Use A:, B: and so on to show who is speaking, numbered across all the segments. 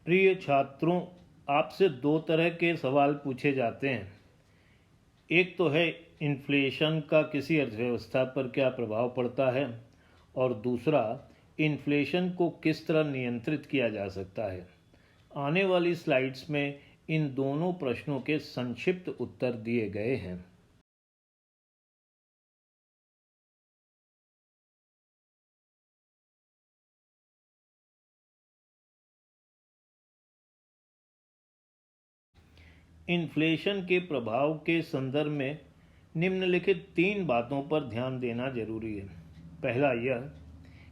A: प्रिय छात्रों, आपसे दो तरह के सवाल पूछे जाते हैं। एक तो है इन्फ्लेशन का किसी अर्थव्यवस्था पर क्या प्रभाव पड़ता है, और दूसरा इन्फ्लेशन को किस तरह नियंत्रित किया जा सकता है। आने वाली स्लाइड्स में इन दोनों प्रश्नों के संक्षिप्त उत्तर दिए गए हैं। इन्फ्लेशन के प्रभाव के संदर्भ में निम्नलिखित 3 बातों पर ध्यान देना जरूरी है। पहला यह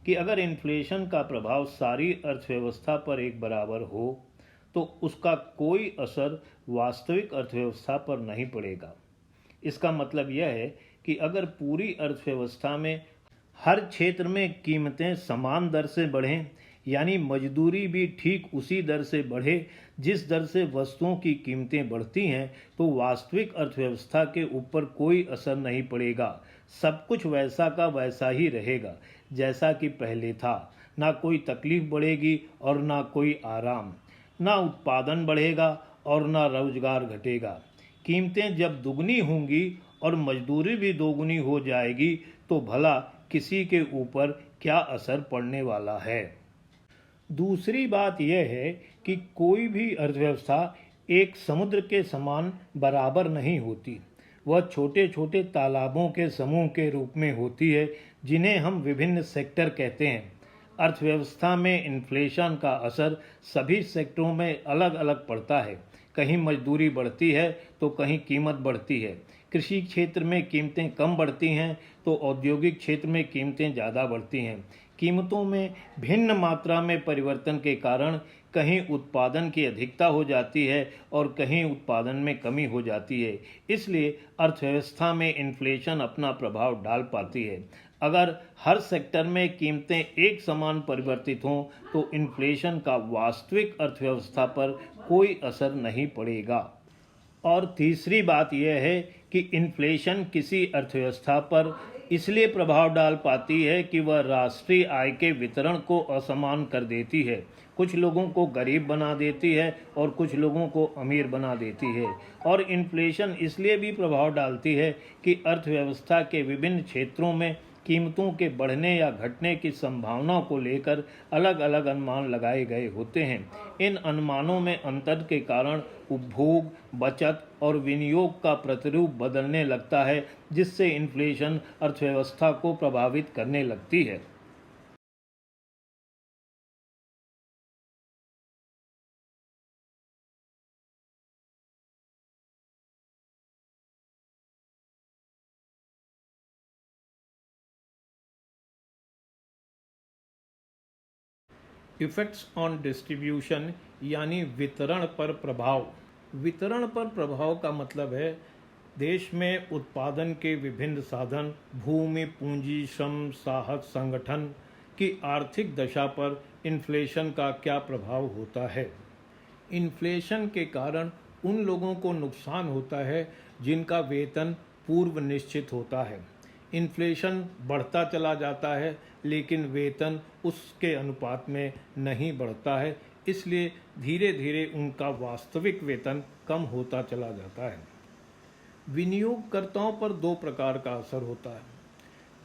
A: कि अगर इन्फ्लेशन का प्रभाव सारी अर्थव्यवस्था पर एक बराबर हो तो उसका कोई असर वास्तविक अर्थव्यवस्था पर नहीं पड़ेगा। इसका मतलब यह है कि अगर पूरी अर्थव्यवस्था में हर क्षेत्र में कीमतें समान दर से बढ़ें, यानी मजदूरी भी ठीक उसी दर से बढ़े जिस दर से वस्तुओं की कीमतें बढ़ती हैं, तो वास्तविक अर्थव्यवस्था के ऊपर कोई असर नहीं पड़ेगा। सब कुछ वैसा का वैसा ही रहेगा जैसा कि पहले था। ना कोई तकलीफ बढ़ेगी और ना कोई आराम। ना उत्पादन बढ़ेगा और ना रोजगार घटेगा। कीमतें जब दुगनी होंगी और मजदूरी भी दोगुनी हो जाएगी तो भला किसी के ऊपर क्या असर पड़ने वाला है। दूसरी बात यह है कि कोई भी अर्थव्यवस्था एक समुद्र के समान बराबर नहीं होती। वह छोटे छोटे तालाबों के समूह के रूप में होती है जिन्हें हम विभिन्न सेक्टर कहते हैं। अर्थव्यवस्था में इन्फ्लेशन का असर सभी सेक्टरों में अलग अलग पड़ता है। कहीं मजदूरी बढ़ती है तो कहीं कीमत बढ़ती है। कृषि क्षेत्र में कीमतें कम बढ़ती हैं तो औद्योगिक क्षेत्र में कीमतें ज़्यादा बढ़ती हैं। कीमतों में भिन्न मात्रा में परिवर्तन के कारण कहीं उत्पादन की अधिकता हो जाती है और कहीं उत्पादन में कमी हो जाती है। इसलिए अर्थव्यवस्था में इन्फ्लेशन अपना प्रभाव डाल पाती है। अगर हर सेक्टर में कीमतें एक समान परिवर्तित हों तो इन्फ्लेशन का वास्तविक अर्थव्यवस्था पर कोई असर नहीं पड़ेगा। और तीसरी बात यह है कि इन्फ्लेशन किसी अर्थव्यवस्था पर इसलिए प्रभाव डाल पाती है कि वह राष्ट्रीय आय के वितरण को असमान कर देती है। कुछ लोगों को गरीब बना देती है और कुछ लोगों को अमीर बना देती है। और इन्फ्लेशन इसलिए भी प्रभाव डालती है कि अर्थव्यवस्था के विभिन्न क्षेत्रों में कीमतों के बढ़ने या घटने की संभावना को लेकर अलग अलग अनुमान लगाए गए होते हैं। इन अनुमानों में अंतर के कारण उपभोग, बचत और विनियोग का प्रतिरूप बदलने लगता है, जिससे इन्फ्लेशन अर्थव्यवस्था को प्रभावित करने लगती है। इफेक्ट्स ऑन डिस्ट्रीब्यूशन यानी वितरण पर प्रभाव। वितरण पर प्रभाव का मतलब है देश में उत्पादन के विभिन्न साधन, भूमि, पूंजी, श्रम, साहस, संगठन की आर्थिक दशा पर इन्फ्लेशन का क्या प्रभाव होता है। इन्फ्लेशन के कारण उन लोगों को नुकसान होता है जिनका वेतन पूर्व निश्चित होता है। इन्फ्लेशन बढ़ता चला जाता है लेकिन वेतन उसके अनुपात में नहीं बढ़ता है, इसलिए धीरे धीरे उनका वास्तविक वेतन कम होता चला जाता है। विनियोगकर्ताओं पर दो प्रकार का असर होता है।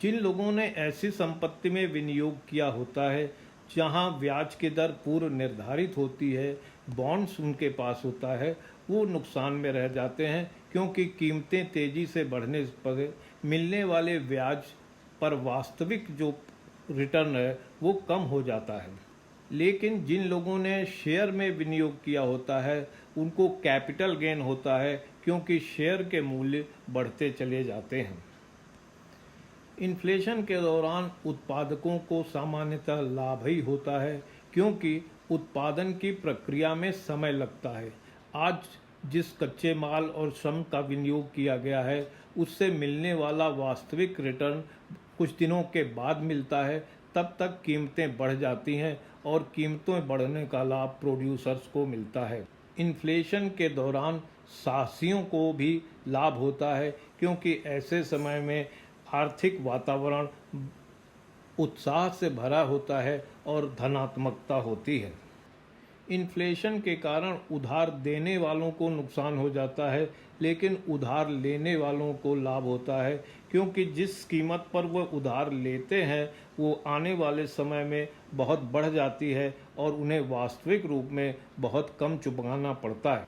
A: जिन लोगों ने ऐसी संपत्ति में विनियोग किया होता है जहां ब्याज की दर पूर्व निर्धारित होती है, बॉन्ड्स उनके पास होता है, वो नुकसान में रह जाते हैं क्योंकि कीमतें तेजी से बढ़ने पर मिलने वाले ब्याज पर वास्तविक जो रिटर्न है वो कम हो जाता है। लेकिन जिन लोगों ने शेयर में विनियोग किया होता है उनको कैपिटल गेन होता है क्योंकि शेयर के मूल्य बढ़ते चले जाते हैं। इन्फ्लेशन के दौरान उत्पादकों को सामान्यतः लाभ ही होता है क्योंकि उत्पादन की प्रक्रिया में समय लगता है। आज जिस कच्चे माल और श्रम का विनियोग किया गया है उससे मिलने वाला वास्तविक रिटर्न कुछ दिनों के बाद मिलता है। तब तक कीमतें बढ़ जाती हैं और कीमतों बढ़ने का लाभ प्रोड्यूसर्स को मिलता है। इन्फ्लेशन के दौरान साहसियों को भी लाभ होता है क्योंकि ऐसे समय में आर्थिक वातावरण उत्साह से भरा होता है और धनात्मकता होती है। इन्फ्लेशन के कारण उधार देने वालों को नुकसान हो जाता है, लेकिन उधार लेने वालों को लाभ होता है, क्योंकि जिस कीमत पर वह उधार लेते हैं वो आने वाले समय में बहुत बढ़ जाती है और उन्हें वास्तविक रूप में बहुत कम चुकाना पड़ता है।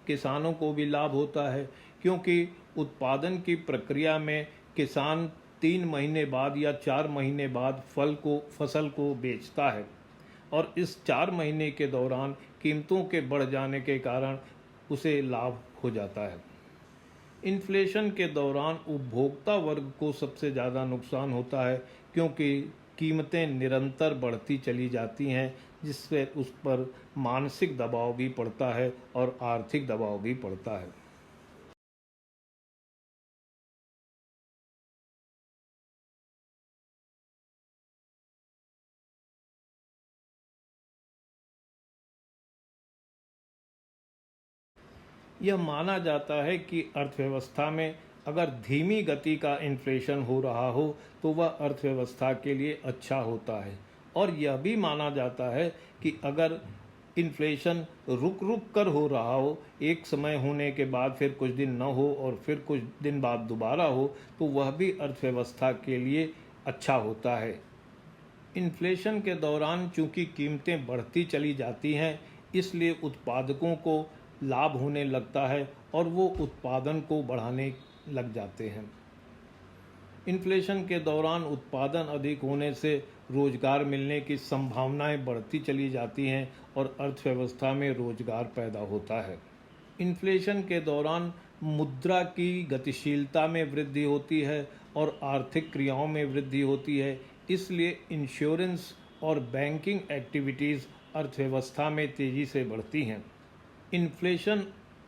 A: किसानों को भी लाभ होता है, क्योंकि उत्पादन की प्रक्रिया में किसान 3 महीने बाद या 4 महीने बाद फसल को बेचता है और इस 4 महीने के दौरान कीमतों के बढ़ जाने के कारण उसे लाभ हो जाता है। इन्फ्लेशन के दौरान उपभोक्ता वर्ग को सबसे ज़्यादा नुकसान होता है, क्योंकि कीमतें निरंतर बढ़ती चली जाती हैं, जिससे उस पर मानसिक दबाव भी पड़ता है और आर्थिक दबाव भी पड़ता है। यह माना जाता है कि अर्थव्यवस्था में अगर धीमी गति का इन्फ्लेशन हो रहा हो तो वह अर्थव्यवस्था के लिए अच्छा होता है, और यह भी माना जाता है कि अगर इन्फ्लेशन रुक रुक कर हो रहा हो, एक समय होने के बाद फिर कुछ दिन न हो और फिर कुछ दिन बाद दोबारा हो, तो वह भी अर्थव्यवस्था के लिए अच्छा होता है। इन्फ्लेशन के दौरान चूंकि कीमतें बढ़ती चली जाती हैं, इसलिए उत्पादकों को लाभ होने लगता है और वो उत्पादन को बढ़ाने लग जाते हैं। इन्फ्लेशन के दौरान उत्पादन अधिक होने से रोजगार मिलने की संभावनाएं बढ़ती चली जाती हैं और अर्थव्यवस्था में रोजगार पैदा होता है। इन्फ्लेशन के दौरान मुद्रा की गतिशीलता में वृद्धि होती है और आर्थिक क्रियाओं में वृद्धि होती है, इसलिए इंश्योरेंस और बैंकिंग एक्टिविटीज़ अर्थव्यवस्था में तेज़ी से बढ़ती हैं। इन्फ्लेशन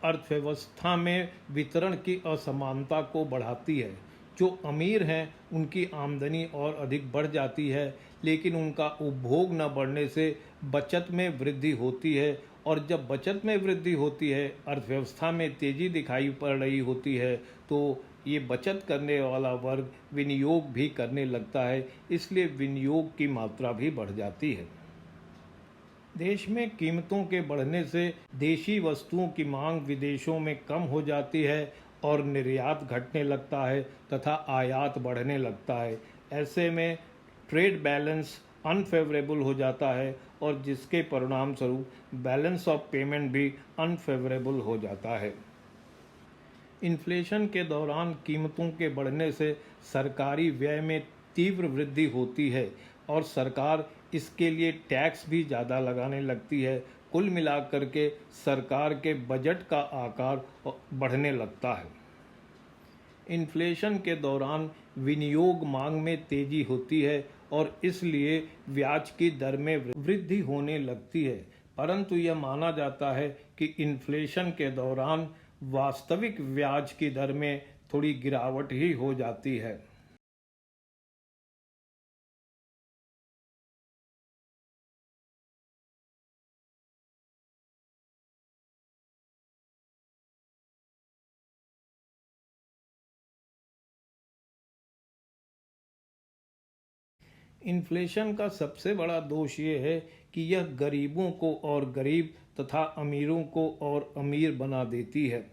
A: अर्थव्यवस्था में वितरण की असमानता को बढ़ाती है। जो अमीर हैं उनकी आमदनी और अधिक बढ़ जाती है, लेकिन उनका उपभोग न बढ़ने से बचत में वृद्धि होती है, और जब बचत में वृद्धि होती है, अर्थव्यवस्था में तेज़ी दिखाई पड़ रही होती है, तो ये बचत करने वाला वर्ग विनियोग भी करने लगता है, इसलिए विनियोग की मात्रा भी बढ़ जाती है। देश में कीमतों के बढ़ने से देशी वस्तुओं की मांग विदेशों में कम हो जाती है और निर्यात घटने लगता है तथा आयात बढ़ने लगता है। ऐसे में ट्रेड बैलेंस अनफेवरेबल हो जाता है और जिसके परिणाम स्वरूप बैलेंस ऑफ पेमेंट भी अनफेवरेबल हो जाता है। इन्फ्लेशन के दौरान कीमतों के बढ़ने से सरकारी व्यय में तीव्र वृद्धि होती है और सरकार इसके लिए टैक्स भी ज़्यादा लगाने लगती है। कुल मिलाकर के सरकार के बजट का आकार बढ़ने लगता है। इन्फ्लेशन के दौरान विनियोग मांग में तेजी होती है और इसलिए ब्याज की दर में वृद्धि होने लगती है, परंतु यह माना जाता है कि इन्फ्लेशन के दौरान वास्तविक ब्याज की दर में थोड़ी गिरावट ही हो जाती है। इन्फ्लेशन का सबसे बड़ा दोष ये है कि यह गरीबों को और गरीब तथा अमीरों को और अमीर बना देती है।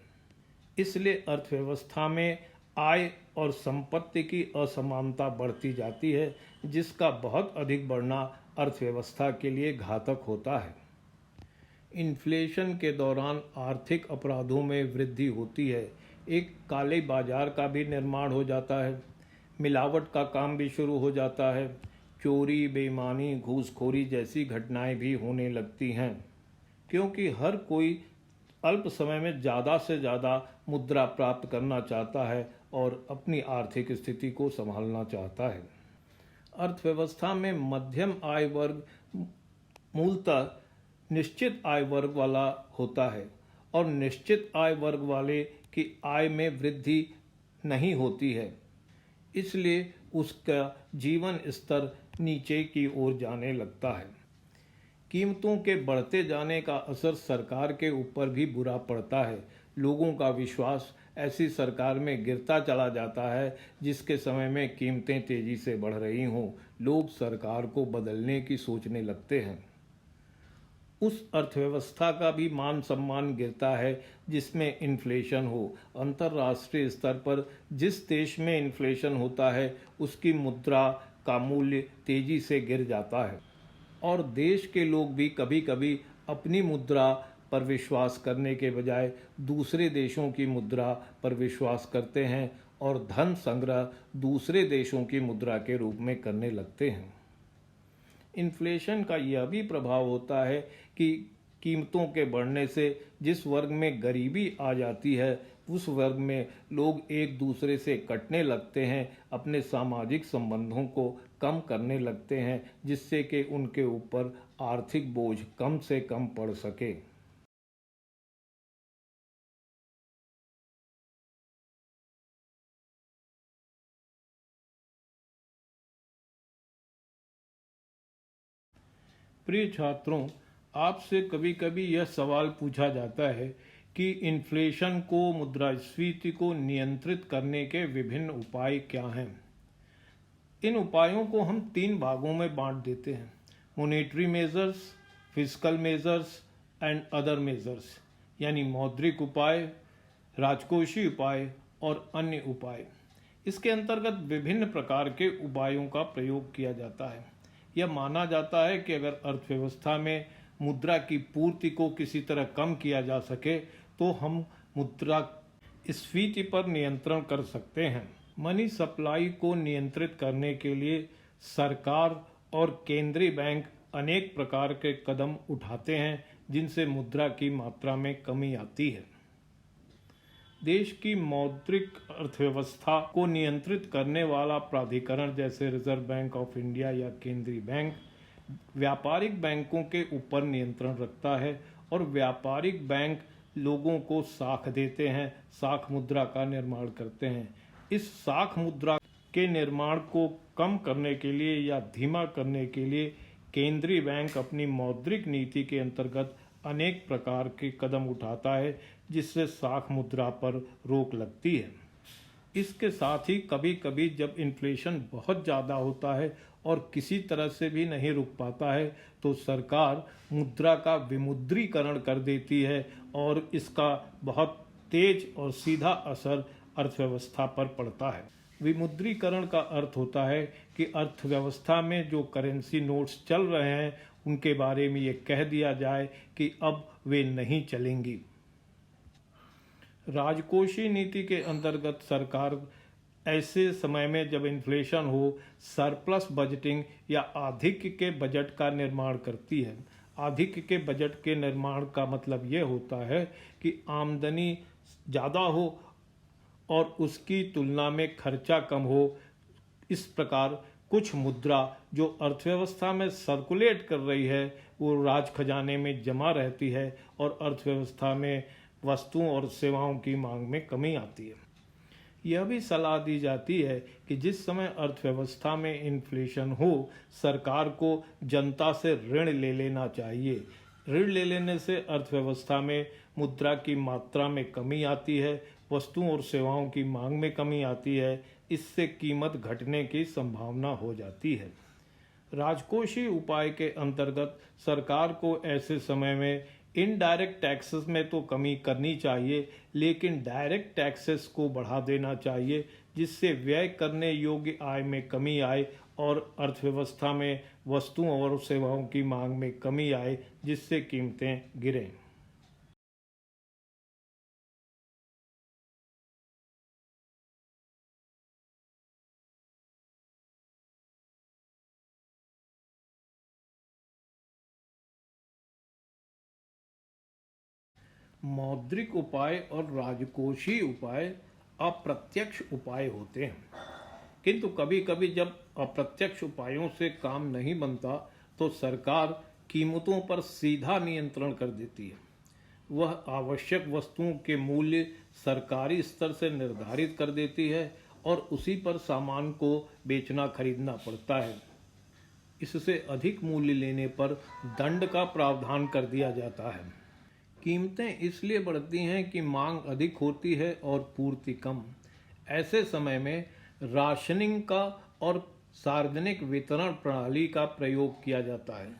A: इसलिए अर्थव्यवस्था में आय और संपत्ति की असमानता बढ़ती जाती है, जिसका बहुत अधिक बढ़ना अर्थव्यवस्था के लिए घातक होता है। इन्फ्लेशन के दौरान आर्थिक अपराधों में वृद्धि होती है। एक काले बाजार का भी निर्माण हो जाता है, मिलावट का काम भी शुरू हो जाता है, चोरी, बेईमानी, घूसखोरी जैसी घटनाएं भी होने लगती हैं, क्योंकि हर कोई अल्प समय में ज़्यादा से ज़्यादा मुद्रा प्राप्त करना चाहता है और अपनी आर्थिक स्थिति को संभालना चाहता है। अर्थव्यवस्था में मध्यम आय वर्ग मूलतः निश्चित आय वर्ग वाला होता है और निश्चित आय वर्ग वाले की आय में वृद्धि नहीं होती है, इसलिए उसका जीवन स्तर नीचे की ओर जाने लगता है। कीमतों के बढ़ते जाने का असर सरकार के ऊपर भी बुरा पड़ता है। लोगों का विश्वास ऐसी सरकार में गिरता चला जाता है जिसके समय में कीमतें तेजी से बढ़ रही हों। लोग सरकार को बदलने की सोचने लगते हैं। उस अर्थव्यवस्था का भी मान सम्मान गिरता है जिसमें इन्फ्लेशन हो। अंतर्राष्ट्रीय स्तर पर जिस देश में इन्फ्लेशन होता है उसकी मुद्रा का मूल्य तेजी से गिर जाता है और देश के लोग भी कभी कभी अपनी मुद्रा पर विश्वास करने के बजाय दूसरे देशों की मुद्रा पर विश्वास करते हैं और धन संग्रह दूसरे देशों की मुद्रा के रूप में करने लगते हैं। इन्फ्लेशन का यह भी प्रभाव होता है कि कीमतों के बढ़ने से जिस वर्ग में गरीबी आ जाती है उस वर्ग में लोग एक दूसरे से कटने लगते हैं, अपने सामाजिक संबंधों को कम करने लगते हैं जिससे कि उनके ऊपर आर्थिक बोझ कम से कम पड़ सके। प्रिय छात्रों, आपसे कभी कभी यह सवाल पूछा जाता है कि इन्फ्लेशन को, मुद्रास्फीति को नियंत्रित करने के विभिन्न उपाय क्या हैं। इन उपायों को हम तीन भागों में बांट देते हैं: monetary measures, fiscal measures and other measures, यानी मौद्रिक उपाय, राजकोषीय उपाय और अन्य उपाय। इसके अंतर्गत विभिन्न प्रकार के उपायों का प्रयोग किया जाता है। यह माना जाता है कि अगर अर्थव्यवस्था में मुद्रा की पूर्ति को किसी तरह कम किया जा सके तो हम मुद्रा स्फीति पर नियंत्रण कर सकते हैं। मनी सप्लाई को नियंत्रित करने के लिए सरकार और केंद्रीय बैंक अनेक प्रकार के कदम उठाते हैं जिनसे मुद्रा की मात्रा में कमी आती है। देश की मौद्रिक अर्थव्यवस्था को नियंत्रित करने वाला प्राधिकरण जैसे रिजर्व बैंक ऑफ इंडिया या केंद्रीय बैंक व्यापारिक बैंकों के ऊपर नियंत्रण रखता है और व्यापारिक बैंक लोगों को साख देते हैं, साख मुद्रा का निर्माण करते हैं। इस साख मुद्रा के निर्माण को कम करने के लिए या धीमा करने के लिए केंद्रीय बैंक अपनी मौद्रिक नीति के अंतर्गत अनेक प्रकार के कदम उठाता है जिससे साख मुद्रा पर रोक लगती है। इसके साथ ही कभी कभी जब इन्फ्लेशन बहुत ज़्यादा होता है और किसी तरह से भी नहीं रुक पाता है तो सरकार मुद्रा का विमुद्रीकरण कर देती है और इसका बहुत तेज और सीधा असर अर्थव्यवस्था पर पड़ता है। विमुद्रीकरण का अर्थ होता है कि अर्थव्यवस्था में जो करेंसी नोट्स चल रहे हैं उनके बारे में ये कह दिया जाए कि अब वे नहीं चलेंगी। राजकोषीय नीति के अंतर्गत सरकार ऐसे समय में जब इन्फ्लेशन हो सरप्लस बजटिंग या आधिक्य के बजट का निर्माण करती है। आधिक्य के बजट के निर्माण का मतलब ये होता है कि आमदनी ज़्यादा हो और उसकी तुलना में खर्चा कम हो। इस प्रकार कुछ मुद्रा जो अर्थव्यवस्था में सर्कुलेट कर रही है वो राज खजाने में जमा रहती है और अर्थव्यवस्था में वस्तुओं और सेवाओं की मांग में कमी आती है। यह भी सलाह दी जाती है कि जिस समय अर्थव्यवस्था में इन्फ्लेशन हो सरकार को जनता से ऋण ले लेना चाहिए। ऋण ले लेने से अर्थव्यवस्था में मुद्रा की मात्रा में कमी आती है, वस्तुओं और सेवाओं की मांग में कमी आती है, इससे कीमत घटने की संभावना हो जाती है। राजकोषीय उपाय के अंतर्गत सरकार को ऐसे समय में इनडायरेक्ट टैक्सेस में तो कमी करनी चाहिए लेकिन डायरेक्ट टैक्सेस को बढ़ा देना चाहिए जिससे व्यय करने योग्य आय में कमी आए और अर्थव्यवस्था में वस्तुओं और सेवाओं की मांग में कमी आए जिससे कीमतें गिरें। मौद्रिक उपाय और राजकोषीय उपाय अप्रत्यक्ष उपाय होते हैं, किंतु कभी कभी जब अप्रत्यक्ष उपायों से काम नहीं बनता तो सरकार कीमतों पर सीधा नियंत्रण कर देती है। वह आवश्यक वस्तुओं के मूल्य सरकारी स्तर से निर्धारित कर देती है और उसी पर सामान को बेचना खरीदना पड़ता है। इससे अधिक मूल्य लेने पर दंड का प्रावधान कर दिया जाता है। कीमतें इसलिए बढ़ती हैं कि मांग अधिक होती है और पूर्ति कम। ऐसे समय में राशनिंग का और सार्वजनिक वितरण प्रणाली का प्रयोग किया जाता है।